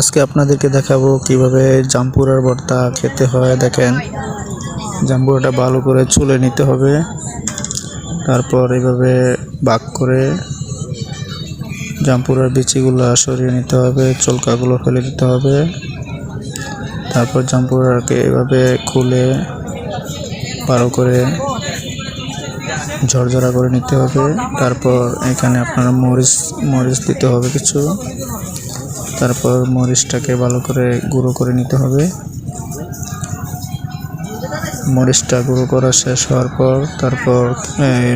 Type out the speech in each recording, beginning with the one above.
আজকে আপনাদেরকে দেখাবো কিভাবে জাম্পুরার ভর্তা খেতে হয়। দেখেন, জাম্পুরাটা ভালো করে চুলে নিতে হবে, তারপর এইভাবে ভাগ করে জাম্পুরার বিচিগুলো সরিয়ে নিতে হবে, চলকাগুলো ফেলে দিতে হবে। তারপর জাম্পুরাকে এভাবে খুলে ভালো করে ঝরঝরা করে নিতে হবে। তারপর এখানে আপনার মরিচ দিতে হবে কিছু। তারপর মরিচটাকে ভালো করে গুঁড়ো করে নিতে হবে। মরিচটা গুঁড়ো করা শেষ হওয়ার পর তারপর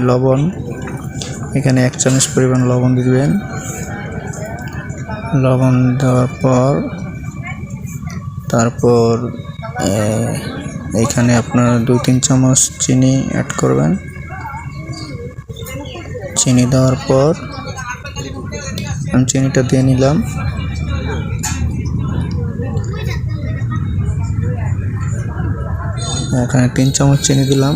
লবণ, এখানে 1 চামচ পরিমাণ লবণ দিবেন। লবণ দেওয়ার পর তারপর এখানে আপনার 2-3 চামচ চিনি অ্যাড করবেন। চিনি দেওয়ার পর আমি চিনিটা দিয়ে নিলাম। এখানে 3 চামচ চিনি দিলাম।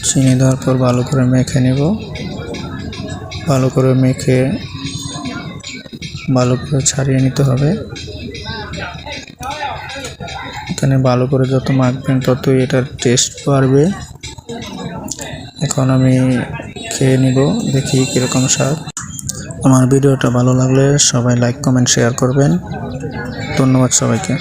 চিনি দেওয়ার পর ভালো করে মেখে নেব। ভালো করে মেখে ভালো করে ছাড়িয়ে নিতে হবে। এখানে ভালো করে যত মাখবেন ততই এটার টেস্ট বাড়বে। এখন আমি খেয়ে নিব, দেখি কীরকম স্বাদ। আমার ভিডিওটা ভালো লাগলে সবাই লাইক, কমেন্ট, শেয়ার করবেন। ধন্যবাদ সবাইকে।